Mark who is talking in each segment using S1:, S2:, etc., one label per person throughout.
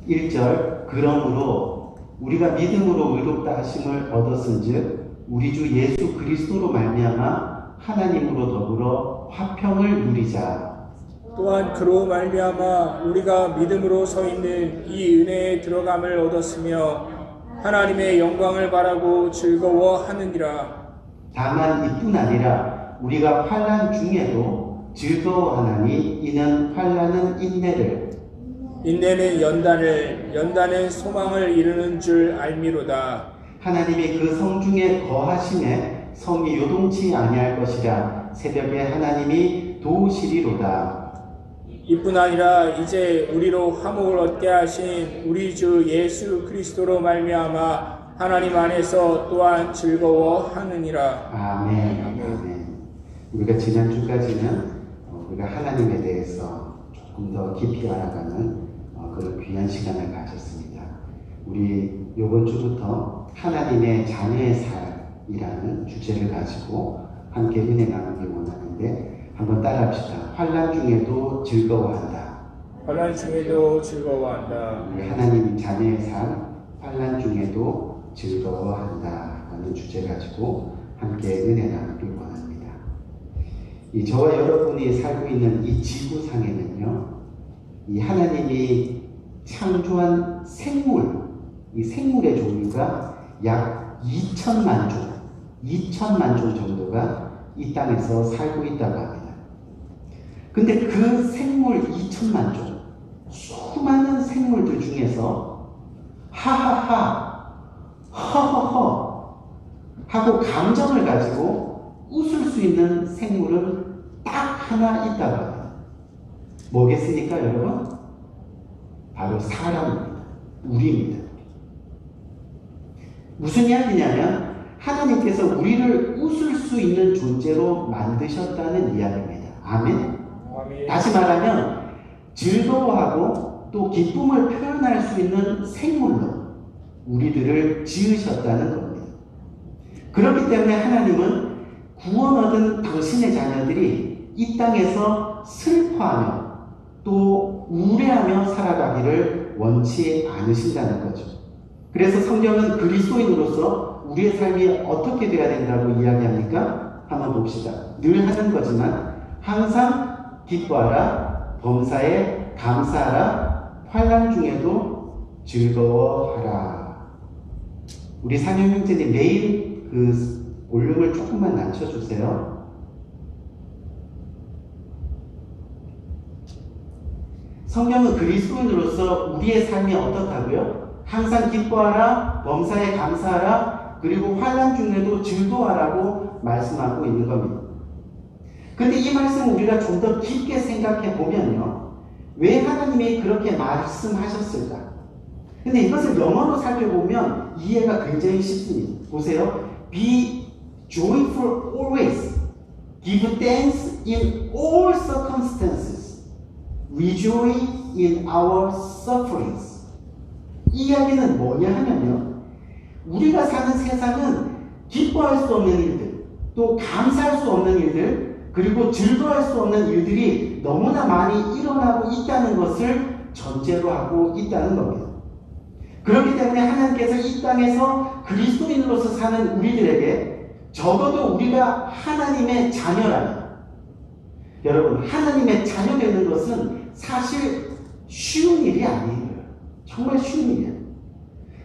S1: 1절 그러므로 우리가 믿음으로 의롭다 하심을 얻었은즉 우리 주 예수 그리스도로 말미암아 하나님으로 더불어 화평을 누리자.
S2: 또한 그로 말미암아 우리가 믿음으로 서 있는 이 은혜에 들어감을 얻었으며 하나님의 영광을 바라고 즐거워하느니라.
S1: 다만 이뿐 아니라 우리가 환난 중에도 즐거워하나니 이는 환난은 인내를,
S2: 인내는 연단을, 연단은 소망을 이루는 줄 알미로다.
S1: 하나님의 그 성 중에 거하심에 성이 요동치 아니할 것이라 새벽에 하나님이 도우시리로다.
S2: 이뿐 아니라 이제 우리로 화목을 얻게 하신 우리 주 예수 그리스도로 말미암아 하나님 안에서 또한 즐거워하느니라.
S1: 아멘. 아멘. 우리가 지난주까지는 우리가 하나님에 대해서 조금 더 깊이 알아가는 그런 귀한 시간을 가졌습니다. 우리 이번 주부터 하나님의 자녀의 삶이라는 주제를 가지고 함께 은혜 나누기 원하는데 한번 따라합시다. 환난 중에도 즐거워한다.
S2: 환난 중에도 즐거워한다.
S1: 우리 하나님 자녀의 삶, 환난 중에도 즐거워한다 라는 주제 가지고 함께 은혜 나누길 원합니다. 저와 여러분이 살고 있는 이 지구상에는요, 이 하나님이 창조한 생물, 이 생물의 종류가 약 2천만 종 정도가 이 땅에서 살고 있다고 합니다. 근데 그 생물 2천만 종, 수많은 생물들 중에서 하하하, 허허허 하고 감정을 가지고 웃을 수 있는 생물은 딱 하나 있다고 합니다. 뭐겠습니까, 여러분? 바로 사람입니다. 우리입니다. 무슨 이야기냐면 하나님께서 우리를 웃을 수 있는 존재로 만드셨다는 이야기입니다. 아멘? 다시 말하면 즐거워하고 또 기쁨을 표현할 수 있는 생물로 우리들을 지으셨다는 겁니다. 그렇기 때문에 하나님은 구원 얻은 당신의 자녀들이 이 땅에서 슬퍼하며 또 우울해하며 살아가기를 원치 않으신다는 거죠. 그래서 성경은 그리스도인으로서 우리의 삶이 어떻게 돼야 된다고 이야기합니까? 한번 봅시다. 늘 하는 거지만 항상 기뻐하라, 범사에 감사하라, 환난 중에도 즐거워하라. 우리 상영 형제님 매일 그 볼륨을 조금만 낮춰주세요. 성경은 그리스도인으로서 우리의 삶이 어떻다고요? 항상 기뻐하라, 범사에 감사하라, 그리고 환난 중에도 즐거워하라고 말씀하고 있는 겁니다. 근데 이 말씀을 우리가 좀 더 깊게 생각해 보면요, 왜 하나님이 그렇게 말씀하셨을까? 근데 이것을 영어로 살펴보면 이해가 굉장히 쉽습니다. 보세요. Be joyful always. Give thanks in all circumstances. Rejoice in our sufferings. 이 이야기는 뭐냐 하면요, 우리가 사는 세상은 기뻐할 수 없는 일들, 또 감사할 수 없는 일들, 그리고 즐거워할 수 없는 일들이 너무나 많이 일어나고 있다는 것을 전제로 하고 있다는 겁니다. 그렇기 때문에 하나님께서 이 땅에서 그리스도인으로서 사는 우리들에게 적어도 우리가 하나님의 자녀라면, 여러분, 하나님의 자녀 되는 것은 사실 쉬운 일이 아니에요. 정말 쉬운 일이에요.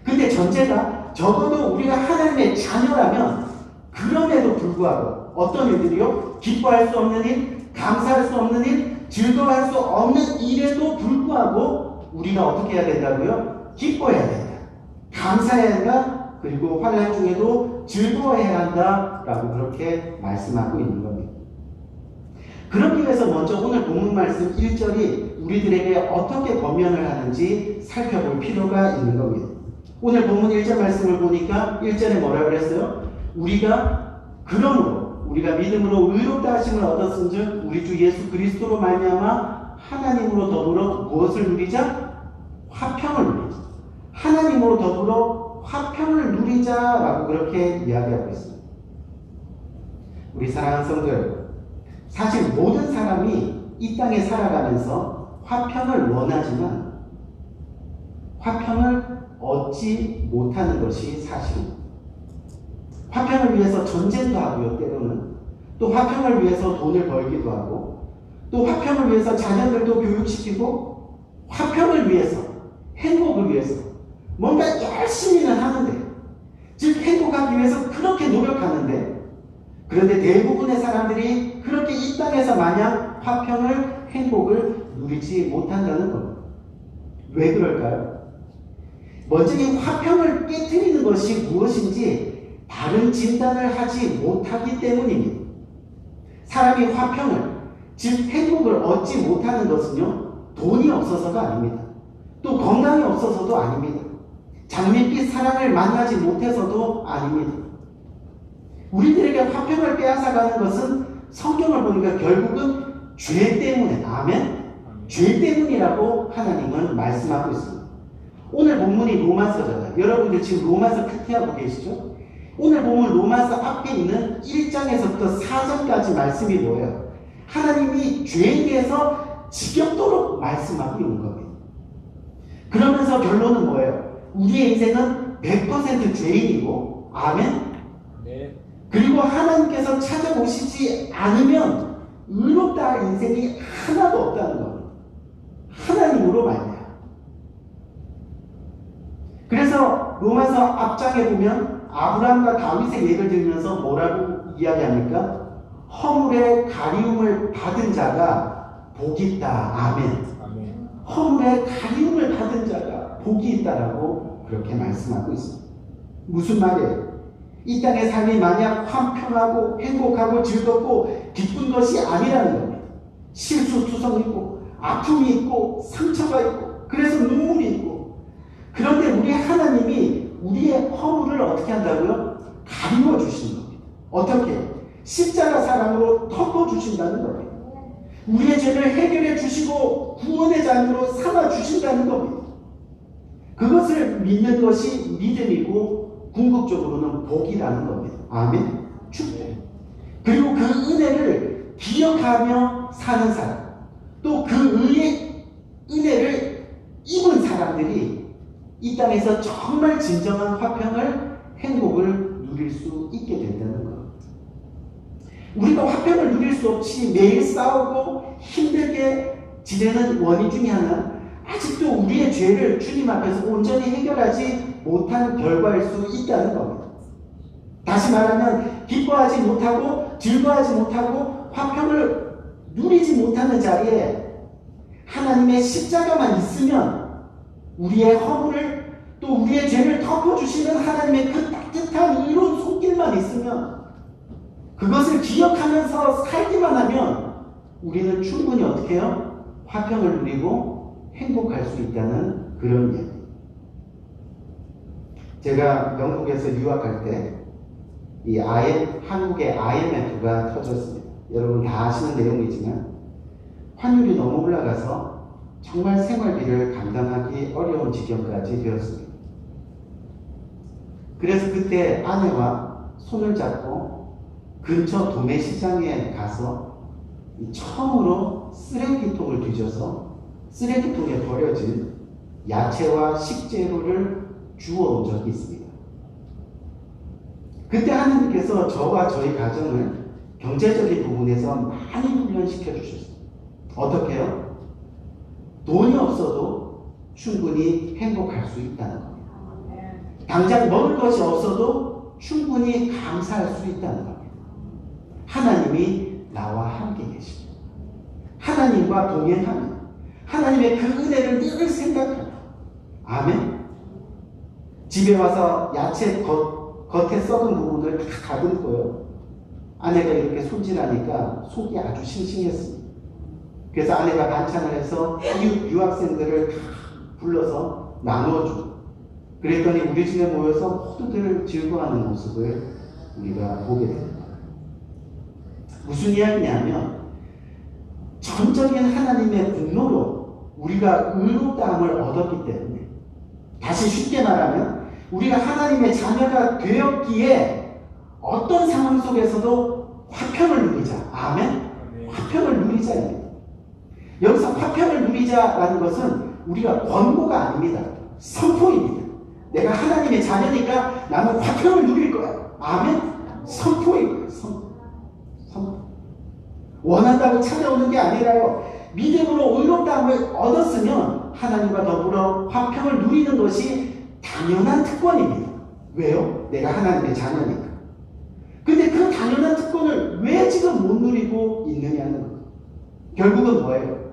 S1: 근데 전제가 적어도 우리가 하나님의 자녀라면 그럼에도 불구하고 어떤 일들이요? 기뻐할 수 없는 일, 감사할 수 없는 일, 즐거워할 수 없는 일에도 불구하고 우리가 어떻게 해야 된다고요? 기뻐해야 된다. 감사해야 한다. 그리고 환난 중에도 즐거워해야 한다라고 그렇게 말씀하고 있는 겁니다. 그렇기 위해서 먼저 오늘 본문 말씀 1절이 우리들에게 어떻게 권면을 하는지 살펴볼 필요가 있는 겁니다. 오늘 본문 1절 말씀을 보니까 1절에 뭐라고 그랬어요? 그러므로 우리가 믿음으로 의롭다 하심을 얻었은즉 우리 주 예수 그리스도로 말미암아 하나님으로 더불어 무엇을 누리자? 화평을 누리자. 하나님으로 더불어 화평을 누리자라고 그렇게 이야기하고 있습니다. 우리 사랑하는 성도 여러분, 사실 모든 사람이 이 땅에 살아가면서 화평을 원하지만 화평을 얻지 못하는 것이 사실입니다. 화평을 위해서 전쟁도 하고요, 때로는. 또 화평을 위해서 돈을 벌기도 하고, 또 화평을 위해서 자녀들도 교육시키고, 화평을 위해서, 행복을 위해서 뭔가 열심히는 하는데, 즉 행복하기 위해서 그렇게 노력하는데, 그런데 대부분의 사람들이 그렇게 이 땅에서 마냥 화평을, 행복을 누리지 못한다는 겁니다. 왜 그럴까요? 먼저 이 화평을 깨트리는 것이 무엇인지 바른 진단을 하지 못하기 때문입니다. 사람이 화평을, 즉 행복을 얻지 못하는 것은요, 돈이 없어서가 아닙니다. 또 건강이 없어서도 아닙니다. 장밋빛 사랑을 만나지 못해서도 아닙니다. 우리들에게 화평을 빼앗아가는 것은 성경을 보니까 결국은 죄 때문에, 아멘? 죄 때문이라고 하나님은 말씀하고 있습니다. 오늘 본문이 로마서잖아요. 여러분들 지금 로마서 큐티하고 계시죠? 오늘 보면 로마서 앞에 있는 1장에서부터 4장까지 말씀이 뭐예요? 하나님이 죄에 대해서 지겹도록 말씀하고 있는 겁니다. 그러면서 결론은 뭐예요? 우리의 인생은 100% 죄인이고, 아멘?
S2: 네.
S1: 그리고 하나님께서 찾아오시지 않으면 의롭다 할 인생이 하나도 없다는 겁니다. 하나님으로 말이야. 그래서 로마서 앞장에 보면 아브라함과 다윗의 예를 들면서 뭐라고 이야기합니까? 허물의 가리움을 받은 자가 복이 있다. 아멘.
S2: 아멘.
S1: 허물의 가리움을 받은 자가 복이 있다라고 그렇게 말씀하고 있습니다. 무슨 말이에요? 이 땅의 삶이 마냥 화평하고 행복하고 즐겁고 기쁜 것이 아니라는 겁니다. 실수투성이고 아픔이 있고 상처가 있고 그래서 눈물이 있고, 그런데 우리 하나님이 우리의 허물을 어떻게 한다고요? 가리워 주시는 겁니다. 어떻게? 십자가 사랑으로 덮어 주신다는 겁니다. 우리의 죄를 해결해 주시고 구원의 잔으로 삼아 주신다는 겁니다. 그것을 믿는 것이 믿음이고 궁극적으로는 복이라는 겁니다. 아멘. 축복. 그리고 그 은혜를 기억하며 사는 사람, 또 그 은혜를 입은 사람들이 이 땅에서 정말 진정한 화평을, 행복을 누릴 수 있게 된다는 것. 우리가 화평을 누릴 수 없이 매일 싸우고 힘들게 지내는 원인 중에 하나는 아직도 우리의 죄를 주님 앞에서 온전히 해결하지 못한 결과일 수 있다는 겁니다. 다시 말하면 기뻐하지 못하고 즐거워하지 못하고 화평을 누리지 못하는 자리에 하나님의 십자가만 있으면, 우리의 허물을 또 우리의 죄를 덮어주시는 하나님의 그 따뜻한 의로운 손길만 있으면, 그것을 기억하면서 살기만 하면 우리는 충분히 어떻게 해요? 화평을 누리고 행복할 수 있다는 그런 이야기. 제가 영국에서 유학할 때 이 한국의 IMF가 터졌습니다. 여러분 다 아시는 내용이지만 환율이 너무 올라가서 정말 생활비를 감당하기 어려운 지경까지 되었습니다. 그래서 그때 아내와 손을 잡고 근처 도매시장에 가서 처음으로 쓰레기통을 뒤져서 쓰레기통에 버려진 야채와 식재료를 주워온 적이 있습니다. 그때 하나님께서 저와 저희 가정을 경제적인 부분에서 많이 훈련시켜 주셨어요. 어떻게 해요? 돈이 없어도 충분히 행복할 수 있다는 겁니다. 당장 먹을 것이 없어도 충분히 감사할 수 있다는 겁니다. 하나님이 나와 함께 계십니다. 하나님과 동행하며 하나님의 그 은혜를 늘 생각하며, 아멘. 집에 와서 야채 겉에 썩은 부분을 다 다듬고요. 아내가 이렇게 손질하니까 속이 아주 싱싱했습니다. 그래서 아내가 반찬을 해서 유학생들을 다 불러서 나누어주고, 그랬더니 우리 집에 모여서 모두들 즐거워하는 모습을 우리가 보게 됩니다. 무슨 이야기냐면 전적인 하나님의 분노로 우리가 의롭다함을 얻었기 때문에, 다시 쉽게 말하면 우리가 하나님의 자녀가 되었기에 어떤 상황 속에서도 화평을 누리자. 아멘? 화평을 누리자입니다. 여기서 화평을 누리자라는 것은 우리가 권고가 아닙니다. 선포입니다. 내가 하나님의 자녀니까 나는 화평을 누릴 거야. 아멘? 선포입니다. 선포. 원한다고 찾아오는 게 아니라요. 믿음으로 의롭다함을 얻었으면 하나님과 더불어 화평을 누리는 것이 당연한 특권입니다. 왜요? 내가 하나님의 자녀니까. 근데 그 당연한 특권을 왜 지금 못 누리고 있느냐는 거예요. 결국은 뭐예요?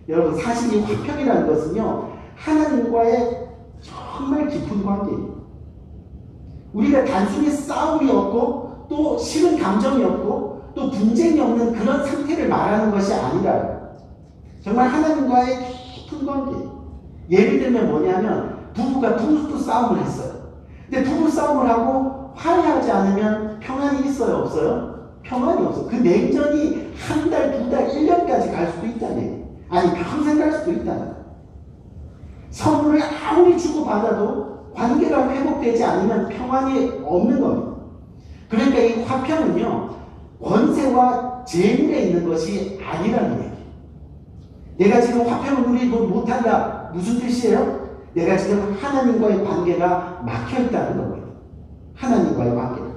S1: 여러분, 사실 이 화평이라는 것은요, 하나님과의 정말 깊은 관계입니다. 우리가 단순히 싸움이 없고 또 싫은 감정이 없고 또 분쟁이 없는 그런 상태를 말하는 것이 아니라 정말 하나님과의 깊은 관계. 예를 들면 뭐냐면 부부가 부부 싸움을 했어요. 근데 부부 싸움을 하고 화해하지 않으면 평안이 있어요? 없어요? 평안이 없어요. 그 냉전이 한 달, 두 달, 1년까지 갈 수도 있다는 얘기예요. 아니 평생 갈 수도 있다는 거예요. 선물을 아무리 주고받아도 관계가 회복되지 않으면 평안이 없는 겁니다. 그러니까 이 화평은요, 권세와 재물에 있는 것이 아니라는 얘기예요. 내가 지금 화평을 누리지 못한다. 무슨 뜻이에요? 내가 지금 하나님과의 관계가 막혀있다는 겁니다. 하나님과의 관계가.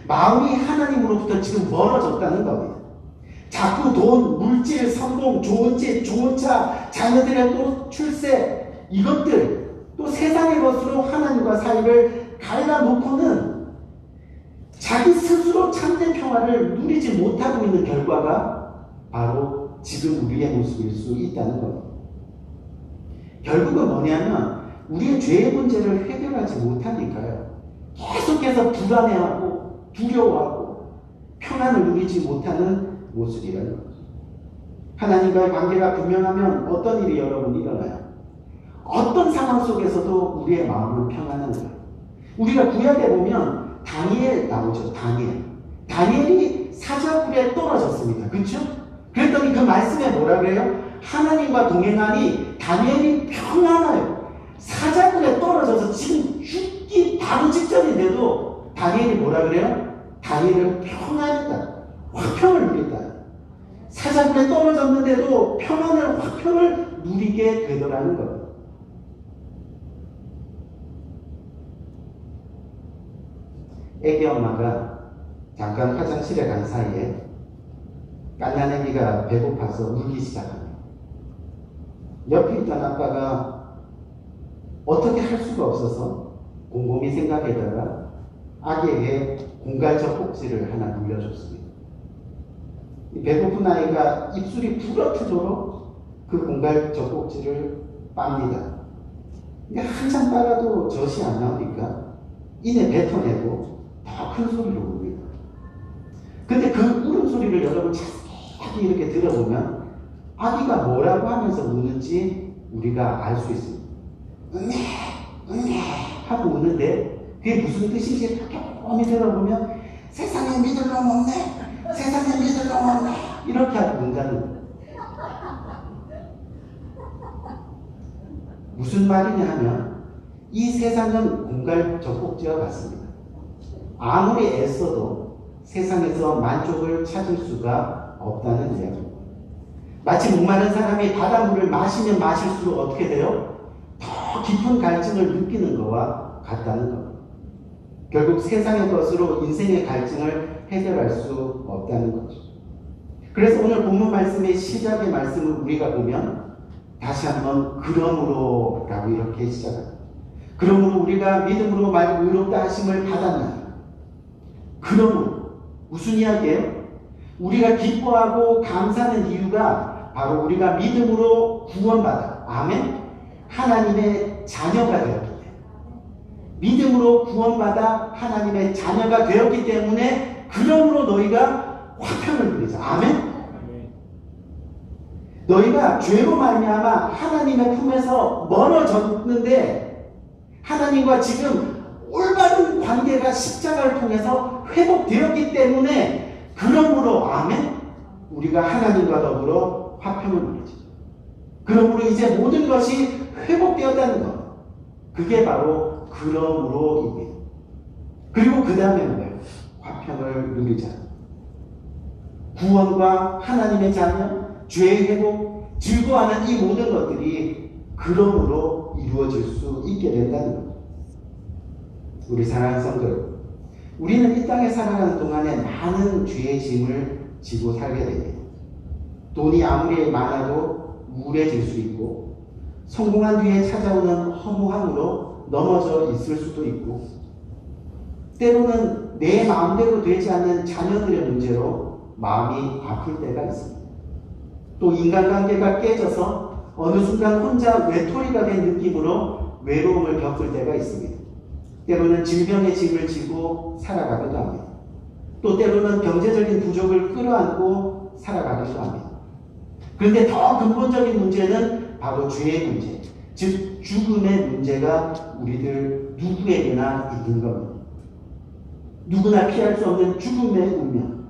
S1: 마음이 하나님으로부터 지금 멀어졌다는 겁니다. 자꾸 돈, 물질, 성공, 좋은 집, 좋은 차, 자녀들의 또 출세, 이것들, 또 세상의 것으로 하나님과 사이를 갈라놓고는 자기 스스로 참된 평화를 누리지 못하고 있는 결과가 바로 지금 우리의 모습일 수 있다는 겁니다. 결국은 뭐냐면 우리의 죄의 문제를 해결하지 못하니까요. 계속해서 불안해하고 두려워하고 평안을 누리지 못하는 모습이라는 거죠. 하나님과의 관계가 분명하면 어떤 일이 여러분 일어나요? 어떤 상황 속에서도 우리의 마음은 평안한 거예요. 우리가 구약에 보면 다니엘 나오죠. 다니엘이 사자굴에 떨어졌습니다. 그렇죠? 그랬더니 그 말씀에 뭐라 그래요? 하나님과 동행하니 다니엘이 평안하여. 사자굴에 떨어져서 지금 죽기 바로 직전인데도 다니엘이 뭐라 그래요? 다니엘은 평안했다. 화평을 누린다. 사자굴에 떨어졌는데도 평안을, 화평을 누리게 되더라는 거예요. 애기 엄마가 잠깐 화장실에 간 사이에 갓난 애기가 배고파서 울기 시작합니다. 옆에 있던 아빠가 어떻게 할 수가 없어서 곰곰이 생각하다가 아기에게 공갈적 꼭지를 하나 물려줬습니다. 배고픈 아이가 입술이 부러뜨도록 그 공갈적 꼭지를 빱니다. 한참 빨아도 젖이 안 나오니까 이내 뱉어내고 더 큰 소리로 웁니다. 근데 그 울음소리를 여러분 자세히 이렇게 들어보면 아기가 뭐라고 하면서 우는지 우리가 알 수 있습니다. 하고 우는데 그게 무슨 뜻인지 꼼꼼히 들어보면 세상에 믿을 놈 없네, 세상에 믿을 놈 없네, 이렇게 하고 운다는 거예요. 무슨 말이냐 하면 이 세상은 공갈적 꼭지와 같습니다. 아무리 애써도 세상에서 만족을 찾을 수가 없다는 이야기입니다. 마치 목마른 사람이 바닷물을 마시면 마실수록 어떻게 돼요? 더 깊은 갈증을 느끼는 것과 같다는 겁니다. 결국 세상의 것으로 인생의 갈증을 해결할 수 없다는 거죠. 그래서 오늘 본문 말씀의 시작의 말씀을 우리가 보면 다시 한번 그러므로 라고 이렇게 시작합니다. 그러므로 우리가 믿음으로 말고 의롭다 하심을 받았나니. 그러므로 무슨 이야기예요? 우리가 기뻐하고 감사하는 이유가 바로 우리가 믿음으로 구원받아. 아멘? 하나님의 자녀가 되었기 때문에. 믿음으로 구원받아 하나님의 자녀가 되었기 때문에 그러므로 너희가 화평을 누리자. 아멘? 너희가 죄로 말미암아 하나님의 품에서 멀어졌는데 하나님과 지금 올바른 관계가 십자가를 통해서 회복되었기 때문에 그러므로 아멘? 우리가 하나님과 더불어 화평을 누리죠. 그러므로 이제 모든 것이 회복되었다는 것. 그게 바로 그러므로입니다. 그리고 그 다음에 뭐예요? 화평을 누리자. 구원과 하나님의 자녀, 죄의 회복, 즐거워하는 이 모든 것들이 그러므로 이루어질 수 있게 된다는 겁니다. 우리 사랑하는 성도 여러분, 우리는 이 땅에 살아가는 동안에 많은 죄의 짐을 지고 살게 됩니다. 돈이 아무리 많아도 우울해질 수 있고, 성공한 뒤에 찾아오는 허무함으로 넘어져 있을 수도 있고, 때로는 내 마음대로 되지 않는 자녀들의 문제로 마음이 아플 때가 있습니다. 또 인간관계가 깨져서 어느 순간 혼자 외톨이가 된 느낌으로 외로움을 겪을 때가 있습니다. 때로는 질병의 짐을 지고 살아가기도 합니다. 또 때로는 경제적인 부족을 끌어안고 살아가기도 합니다. 그런데 더 근본적인 문제는 바로 죄의 문제, 즉 죽음의 문제가 우리들 누구에게나 있는 겁니다. 누구나 피할 수 없는 죽음의 운명.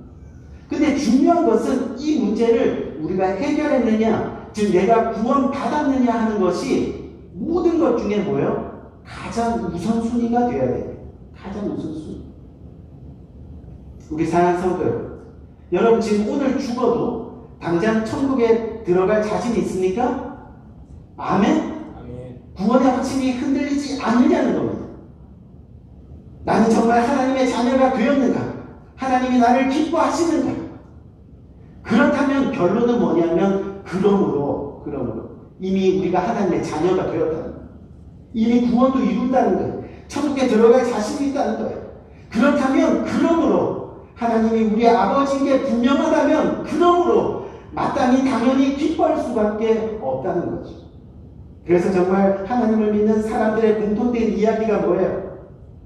S1: 근데 중요한 것은 이 문제를 우리가 해결했느냐, 즉 내가 구원받았느냐 하는 것이 모든 것 중에 뭐예요? 가장 우선순위가 되어야 돼요. 가장 우선순위. 우리 사랑하는 성도 여러분, 여러분 지금 오늘 죽어도 당장 천국에 들어갈 자신이 있습니까? 아멘?
S2: 아멘.
S1: 구원의 확신이 흔들리지 않느냐는 겁니다. 나는 정말 하나님의 자녀가 되었는가? 하나님이 나를 기뻐하시는가? 그렇다면 결론은 뭐냐면 그러므로 이미 우리가 하나님의 자녀가 되었다는 거예요. 이미 구원도 이룬다는 거예요. 천국에 들어갈 자신이 있다는 거예요. 그렇다면 그러므로 하나님이 우리 아버지인 게 분명하다면 그러므로 마땅히 당연히 기뻐할 수밖에 없다는 거죠. 그래서 정말 하나님을 믿는 사람들의 공통된 이야기가 뭐예요?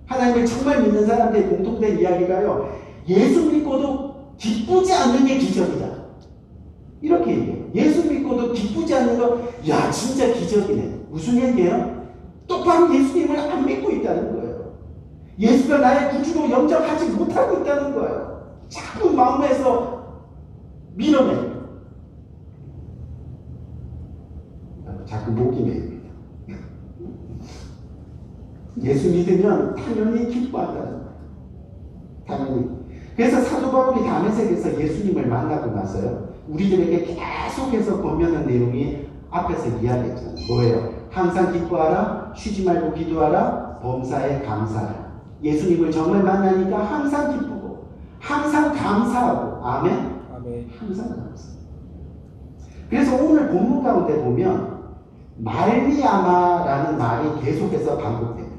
S1: 하나님을 정말 믿는 사람들의 공통된 이야기가요, 예수 믿고도 기쁘지 않는 게 기적이다. 이렇게 얘기해요. 예수 믿고도 기쁘지 않는 거, 야 진짜 기적이네. 무슨 얘기예요? 똑바로 예수님을 안 믿고 있다는 거예요. 예수가 나의 구주로 영접하지 못하고 있다는 거예요. 자꾸 마음에서 밀어내요. 자꾸 목이 메입니다. 예수 믿으면 당연히 기뻐한다는 거예요. 당연히. 그래서 사도 바울이 다메섹에서 예수님을 만나고 나서요, 우리들에게 계속해서 권면한 내용이 앞에서 이야기했잖아요. 뭐예요? 항상 기뻐하라, 쉬지 말고 기도하라, 범사에 감사하라. 예수님을 정말 만나니까 항상 기쁘고 항상 감사하고, 아멘?
S2: 아멘.
S1: 항상 감사. 그래서 오늘 본문 가운데 보면 말미암아라는 말이 계속해서 반복됩니다.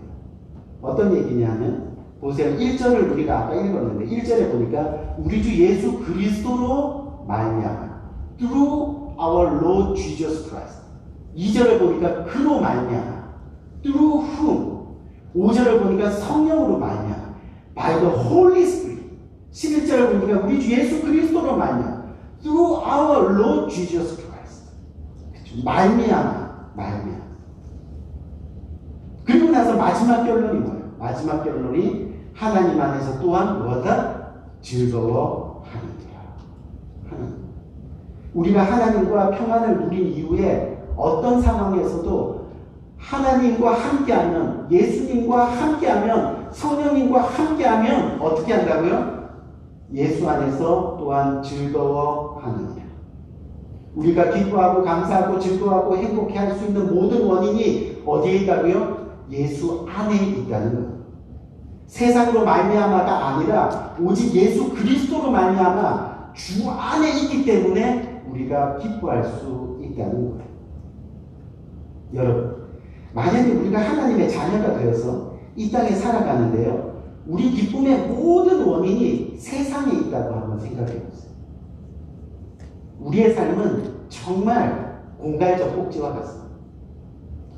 S1: 어떤 얘기냐면, 보세요. 1절을 우리가 아까 읽었는데 1절에 보니까 우리 주 예수 그리스도로 말미암아, through our Lord Jesus Christ. 2절을 보니까 그로 말미암아, through whom. 5절을 보니까 성령으로 말미암아, by the Holy Spirit. 11절을 보니까 우리 주 예수 그리스도로 말미암아, through our Lord Jesus Christ. 말미암아. 그리고 나서 마지막 결론이 뭐예요? 마지막 결론이 하나님 안에서 또한 뭐다? 즐거워하느니라. 우리가 하나님과 평안을 누린 이후에 어떤 상황에서도 하나님과 함께하면, 예수님과 함께하면, 성령님과 함께하면 어떻게 한다고요? 예수 안에서 또한 즐거워하느니라. 우리가 기뻐하고 감사하고 즐거워하고 행복해할 수 있는 모든 원인이 어디에 있다고요? 예수 안에 있다는 거예요. 세상으로 말미암아가 아니라 오직 예수 그리스도로 말미암아 주 안에 있기 때문에 우리가 기뻐할 수 있다는 거예요. 여러분, 만약에 우리가 하나님의 자녀가 되어서 이 땅에 살아가는데요, 우리 기쁨의 모든 원인이 세상에 있다고 한번 생각해 보세요. 우리의 삶은 정말 공갈적 꼭지와 같습니다.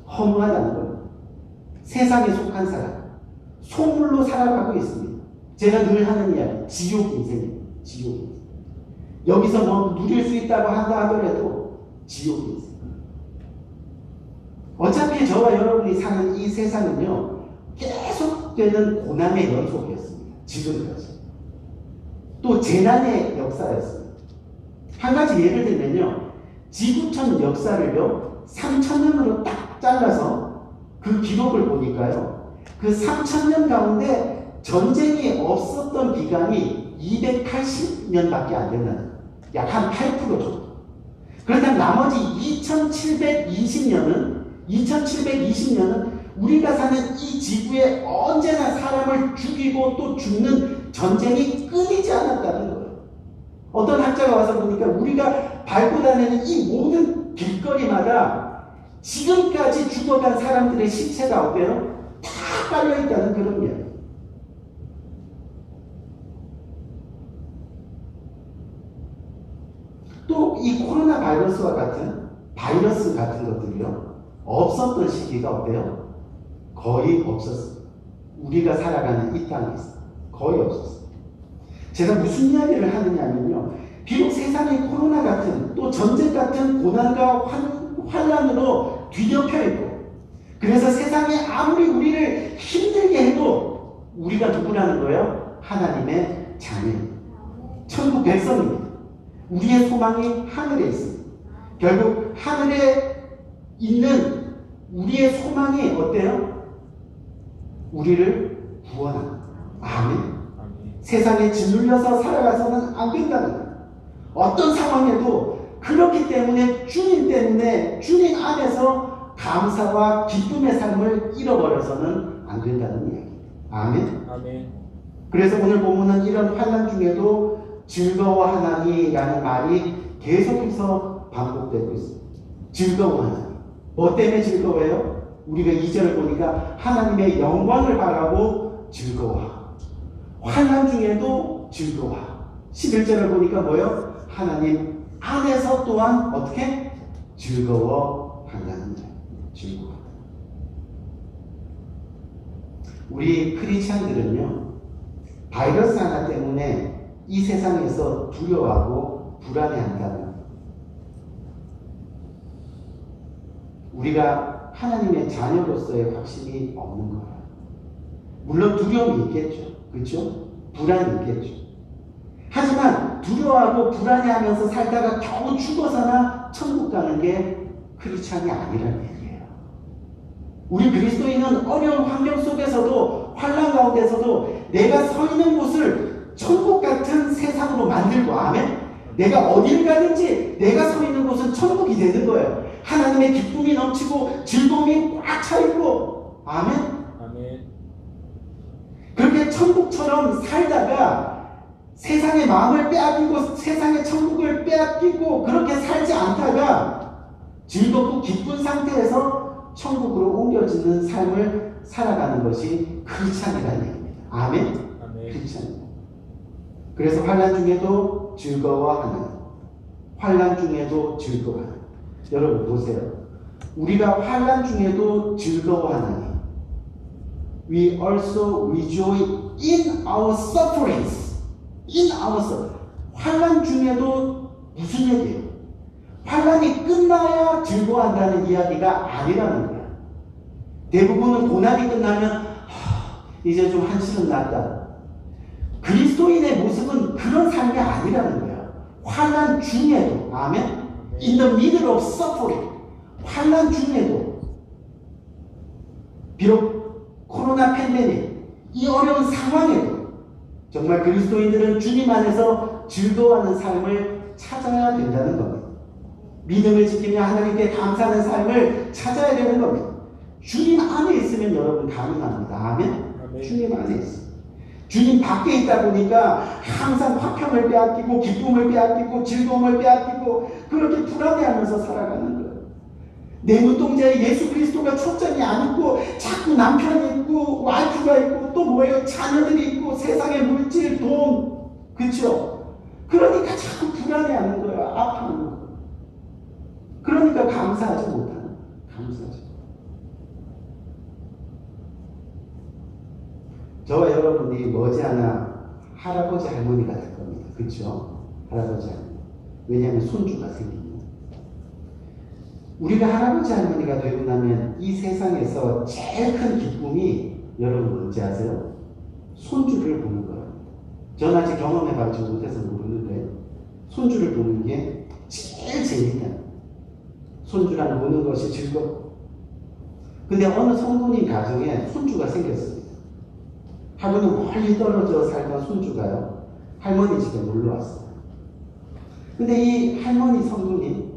S1: 허무하다는 거예요. 세상에 속한 사람, 소물로 살아가고 있습니다. 제가 늘 하는 이야기, 지옥 인생입니다. 지옥 인생. 여기서 뭐 누릴 수 있다고 한다 하더라도 지옥 인생. 어차피 저와 여러분이 사는 이 세상은요, 계속되는 고난의 연속이었습니다. 지금까지. 또 재난의 역사였습니다. 한 가지 예를 들면요, 지구촌 역사를요 3000년으로 딱 잘라서 그 기록을 보니까요, 그 3000년 가운데 전쟁이 없었던 기간이 280년밖에 안 된다는 거예요. 약 한 8% 정도. 그렇다면 나머지 2720년은 2720년은 우리가 사는 이 지구에 언제나 사람을 죽이고 또 죽는 전쟁이 끊이지 않았다는 거예요. 어떤 학자가 와서 보니까 우리가 밟고 다니는 이 모든 길거리마다 지금까지 죽어간 사람들의 시체가 어때요? 다 깔려있다는 그런 이야기. 또 이 코로나 바이러스 같은 것들이요. 없었던 시기가 어때요? 거의 없었어요. 우리가 살아가는 이 땅에서 거의 없었어요. 제가 무슨 이야기를 하느냐면요. 비록 세상이 코로나 같은 또 전쟁 같은 고난과 환란으로 뒤덮여 있고 그래서 세상이 아무리 우리를 힘들게 해도 우리가 누구라는 거예요? 하나님의 자녀, 천국 백성입니다. 우리의 소망이 하늘에 있습니다. 결국 하늘에 있는 우리의 소망이 어때요? 우리를 구원합니다. 아멘. 세상에 짓눌려서 살아가서는 안 된다는 거예요. 어떤 상황에도 그렇기 때문에 주님 안에서 감사와 기쁨의 삶을 잃어버려서는 안 된다는 이야기입니다. 아멘.
S2: 아멘.
S1: 그래서 오늘 본문은 이런 환난 중에도 즐거워하나니라는 말이 계속해서 반복되고 있습니다. 즐거워하나니. 뭐 때문에 즐거워해요? 우리가 2절을 보니까 하나님의 영광을 바라고 즐거워하고 환난 중에도 즐거워하고 11절을 보니까 뭐예요? 하나님 안에서 또한 어떻게? 즐거워한다는 거예요. 즐거워한다. 우리 크리스찬들은요 바이러스 하나 때문에 이 세상에서 두려워하고 불안해한다는 거예요. 우리가 하나님의 자녀로서의 확신이 없는 거예요. 물론 두려움이 있겠죠. 그렇죠? 불안이 있겠죠. 하지만 두려워하고 불안해하면서 살다가 겨우 죽어서나 천국 가는 게 크리스찬이 아니라는 얘기예요. 우리 그리스도인은 어려운 환경 속에서도 환난 가운데서도 내가 서 있는 곳을 천국 같은 세상으로 만들고 아멘. 내가 어딜 가든지 내가 서 있는 곳은 천국이 되는 거예요. 하나님의 기쁨이 넘치고 즐거움이 꽉 차 있고 아멘.
S2: 아멘.
S1: 그렇게 천국처럼 살다가 세상의 마음을 빼앗기고 세상의 천국을 빼앗기고 그렇게 살지 않다가 즐겁고 기쁜 상태에서 천국으로 옮겨지는 삶을 살아가는 것이 크리스찬이라는 얘기입니다. 아멘.
S2: 아멘.
S1: 크리스찬입니다. 그래서 환난 중에도 즐거워하는, 환난 중에도 즐거워하는. 여러분 보세요. 우리가 환난 중에도 즐거워하나니 We also rejoice in our sufferings. In our suffering. 환난 중에도 무슨 얘기예요? 환난이 끝나야 즐거워한다는 이야기가 아니라는 거예요. 대부분은 고난이 끝나면 이제 좀 한시름 났다. 그리스도인의 모습은 그런 삶이 아니라는 거예요. 환난 중에도 아멘. In the middle of suffering. 환난 중에도 비록 코로나 팬데믹 이 어려운 상황에도 정말 그리스도인들은 주님 안에서 즐거워하는 삶을 찾아야 된다는 겁니다. 믿음을 지키며 하나님께 감사하는 삶을 찾아야 되는 겁니다. 주님 안에 있으면 여러분 가능합니다. 아멘.
S2: 아멘.
S1: 주님 안에 있어요. 주님 밖에 있다 보니까 항상 화평을 빼앗기고 기쁨을 빼앗기고 즐거움을 빼앗기고 그렇게 불안해하면서 살아가는 거예요. 내 눈동자에 예수 그리스도가 초점이 안 있고 자꾸 남편이 있고 와이프가 있고 또 뭐예요? 자녀들이 있고 세상의 물질, 돈, 그렇죠? 그러니까 자꾸 불안해하는 거예요. 아파하는 거예요. 그러니까 감사하지 못하는 거예요. 감사하지. 저와 여러분들이 머지않아 할아버지 할머니가 될 겁니다. 그렇죠? 할아버지 할머니. 왜냐하면 손주가 생깁니다. 우리가 할아버지 할머니가 되고 나면 이 세상에서 제일 큰 기쁨이 여러분 뭔지 아세요? 손주를 보는 거예요. 전 아직 경험해보지 못해서 모르는데 손주를 보는 게 제일 재밌다. 손주랑 노는 것이 즐겁고. 근데 어느 성도님 가정에 손주가 생겼습니다. 하루는 멀리 떨어져 살던 손주가요, 할머니 집에 놀러 왔어요. 근데 이 할머니 성도님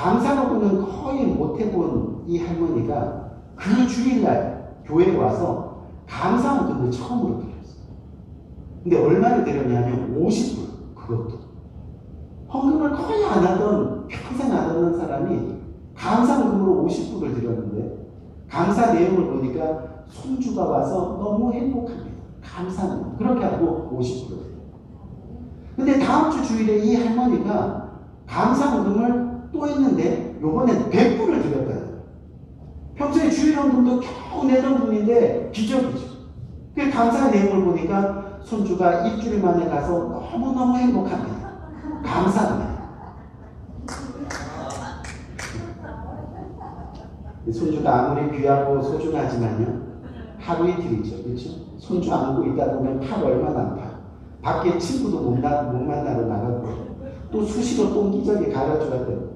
S1: 감사먹고는 거의 못 해본 이 할머니가 그 주일날 교회에 와서 감사먹고는 처음으로 드렸어요. 근데 얼마를 드렸냐면 50불. 그것도 헌금을 거의 안 하던, 평생 안 하던 사람이 감사헌금으로 50불을 드렸는데 감사 내용을 보니까 손주가 와서 너무 행복합니다. 감사합니다. 그렇게 하고 50불을 드려요. 근데 다음 주 주일에 이 할머니가 감사헌금을 또 했는데 요번엔 100불을 드렸다는 거예요. 평소에 주일 헌금도 겨우 내던 분인데 기적이죠. 그 감사 내용을 보니까 손주가 일주일 만에 가서 너무너무 행복합니다. 감사합니다. 손주가 아무리 귀하고 소중하지만요, 하루 이틀이죠. 그렇죠? 손주 안고 있다 보면 팔 얼마나 아파요. 밖에 친구도 못 만나러 나가고 또 수시로 똥기저귀 갈아줘야 돼요.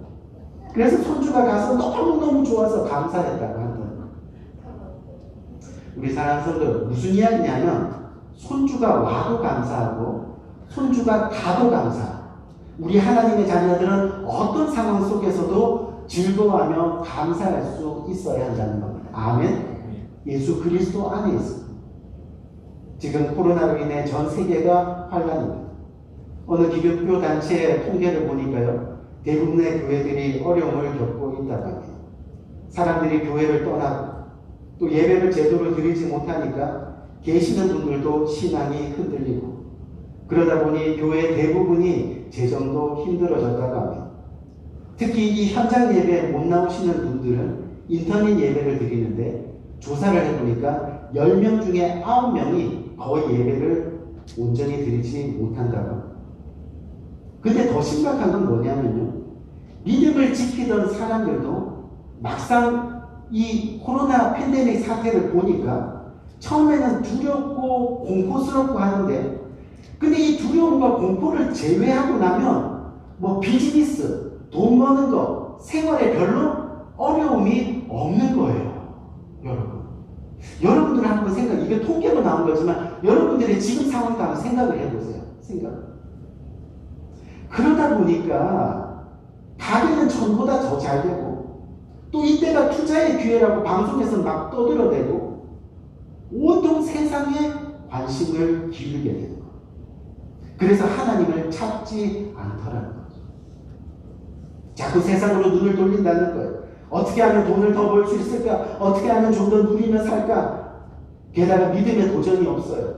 S1: 그래서 손주가 가서 너무너무 좋아서 감사했다고 한다. 우리 사랑하는 성도, 무슨 이야기냐면 손주가 와도 감사하고 손주가 가도 감사하고 우리 하나님의 자녀들은 어떤 상황 속에서도 즐거워하며 감사할 수 있어야 한다는 겁니다. 아멘. 예수 그리스도 안에 있습니다. 지금 코로나로 인해 전 세계가 환란입니다. 어느 기독교 단체의 통계를 보니까요, 대부분의 교회들이 어려움을 겪고 있다고 합니다. 사람들이 교회를 떠나고 또 예배를 제대로 드리지 못하니까 계시는 분들도 신앙이 흔들리고 그러다 보니 교회 대부분이 재정도 힘들어졌다고 합니다. 특히 이 현장 예배에 못 나오시는 분들은 인터넷 예배를 드리는데 조사를 해보니까 10명 중에 9명이 거의 예배를 온전히 드리지 못한다고 합니다. 근데 더 심각한 건 뭐냐면요, 믿음을 지키던 사람들도 막상 이 코로나 팬데믹 사태를 보니까 처음에는 두렵고 공포스럽고 하는데 근데 이 두려움과 공포를 제외하고 나면 뭐 비즈니스, 돈 버는 거, 생활에 별로 어려움이 없는 거예요. 여러분들 한번 이게 통계로 나온 거지만 여러분들의 지금 상황도 한번 생각을 해보세요. 그러다 보니까 가게는 전보다 더 잘 되고 또 이때가 투자의 기회라고 방송에서 막 떠들어대고 온통 세상에 관심을 기울게 되는 거예요. 그래서 하나님을 찾지 않더라는 거죠. 자꾸 세상으로 눈을 돌린다는 거예요. 어떻게 하면 돈을 더 벌 수 있을까? 어떻게 하면 좀 더 누리며 살까? 게다가 믿음에 도전이 없어요.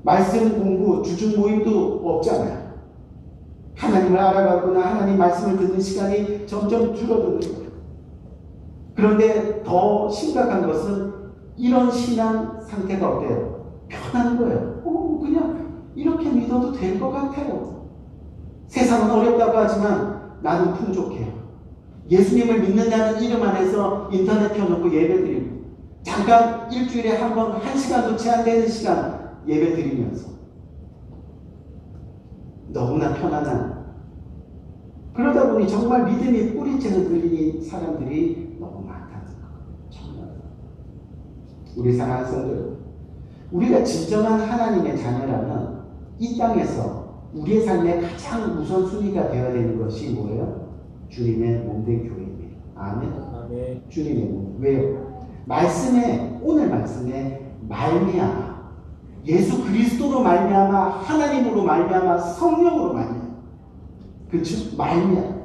S1: 말씀 공부, 주중 모임도 없잖아요. 하나님을 알아가거나 하나님 말씀을 듣는 시간이 점점 줄어드는 거예요. 그런데 더 심각한 것은 이런 신앙 상태가 어때요? 편한 거예요. 그냥 이렇게 믿어도 될 것 같아요. 세상은 어렵다고 하지만 나는 풍족해요. 예수님을 믿는다는 이름 안에서 인터넷 켜놓고 예배드리고 잠깐 일주일에 한 번 1시간도 제한되는 시간 예배드리면서 너무나 편안한, 그러다 보니 정말 믿음이 뿌리채는 들리는 사람들이 너무 많다는 거예요. 우리 사랑하는 성도, 우리가 진정한 하나님의 자녀라면 이 땅에서 우리의 삶의 가장 우선순위가 되어야 되는 것이 뭐예요? 주님의 몸된 교회입니다. 아멘.
S2: 아멘.
S1: 주님의 몸. 왜요? 오늘 말씀에 말미암아, 예수 그리스도로 말미암아, 하나님으로 말미암아, 성령으로 말미암아. 그렇죠? 말미암아.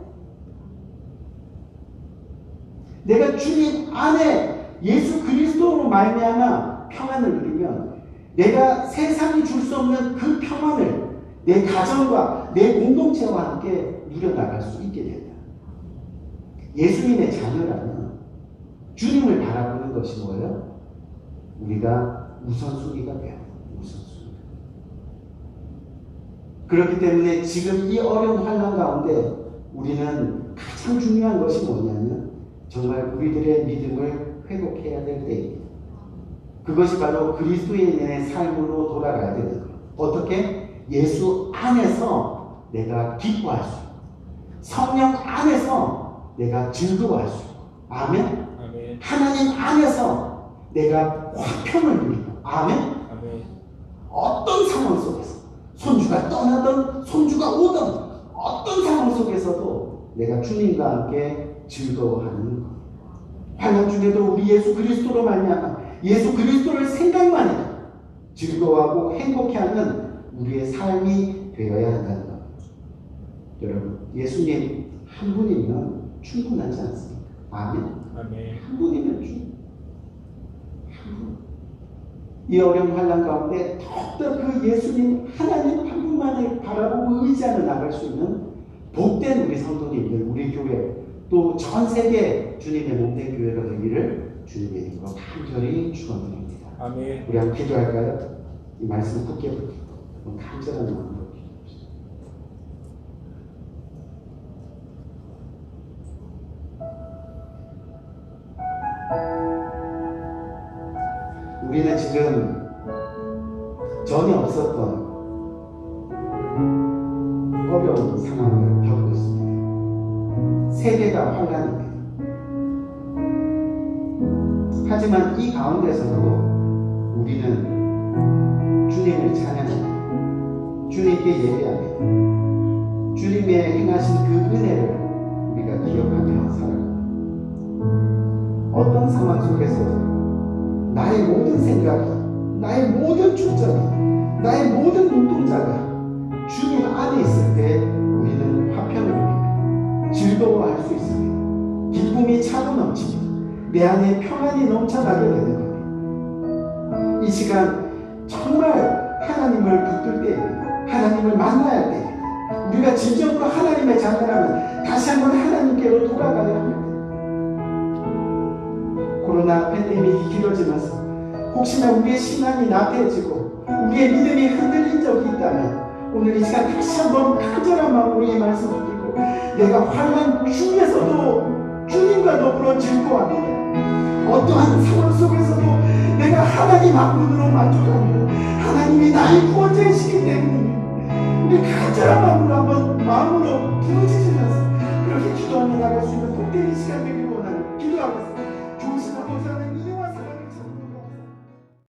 S1: 내가 주님 안에 예수 그리스도로 말미암아 평안을 누리면 내가 세상이 줄 수 없는 그 평안을 내 가정과 내 공동체와 함께 누려나갈 수 있게 된다. 예수님의 자녀라면 주님을 바라보는 것이 뭐예요? 우리가 우선순위가 돼야 돼요. 우선순위. 그렇기 때문에 지금 이 어려운 환난 가운데 우리는 가장 중요한 것이 뭐냐면 정말 우리들의 믿음을 회복해야 될 때입니다. 그것이 바로 그리스도인의 삶으로 돌아가야 되는 거예요. 어떻게? 예수 안에서 내가 기뻐할 수 있고 성령 안에서 내가 즐거워할 수 있고 아멘?
S2: 아멘.
S1: 하나님 안에서 내가 화평을 누리고 아멘?
S2: 아멘.
S1: 어떤 상황 속에서 손주가 떠나든 손주가 오든 어떤 상황 속에서도 내가 주님과 함께 즐거워하는 것. 환난 중에도 우리 예수 그리스도로 말미암아 예수 그리스도를 생각만 해도 즐거워하고 행복해하는 우리의 삶이 되어야 한다는 것. 여러분, 예수님 한 분이면 충분하지 않습니까? 아멘. 한 분이면 한 분. 이 어려운 환난 가운데 더욱더 그 예수님 하나님 한 분만을 바라보고 의지하며 나갈 수 있는 복된 우리 성도님들, 우리 교회, 또 전 세계 주님의 몸된 교회가 되기를 주님의 이름으로 간절히 축원드립니다.
S2: 아멘.
S1: 우리 한번 기도할까요? 이 말씀 굳게 붙들고 간절한 마음으로 기도합시다. 우리는 지금 전혀 없었던 어려운 상황을 겪고 있습니다. 세계가 환란입니다. 하지만 이 가운데서도 우리는 주님을 찬양합니다. 주님께 예배합니다. 주님의 행하신 그 은혜를 우리가 기억하며 살아갑니다. 어떤 상황 속에서도 나의 모든 생각이, 나의 모든 초점이, 나의 모든 눈동자가 주님 안에 있을 때 우리는 화평을 누립니다. 즐거워할 수 있습니다. 기쁨이 차고 넘칩니다. 내 안에 평안이 넘쳐나게 되는 겁니다. 이 시간 정말 하나님을 붙들 때입니다. 하나님을 만나야 할 때입니다. 우리가 진정으로 하나님의 자녀라면 다시 한번 하나님께로 돌아가야 합니다. 코로나 팬데믹이 길어지면서 혹시나 우리의 신앙이 나태해지고 우리의 믿음이 흔들린 적이 있다면 오늘 이 시간 다시 한번 간절한 마음으로 이 말씀 듣고 내가 환난 중에서도 주님과 더불어 즐거워합니다. 어떠한 상황 속에서도 내가 하나님 한 분으로 만족합니다. 하나님이 나의 구원자이시기 때문에 우리 간절한 마음으로 한번 마음으로 부르짖으면서 그렇게 기도하며 나갈 수 있는 복된 이 시간 되기를 원하는 기도하겠습니다. 좋으신 아버지 하나님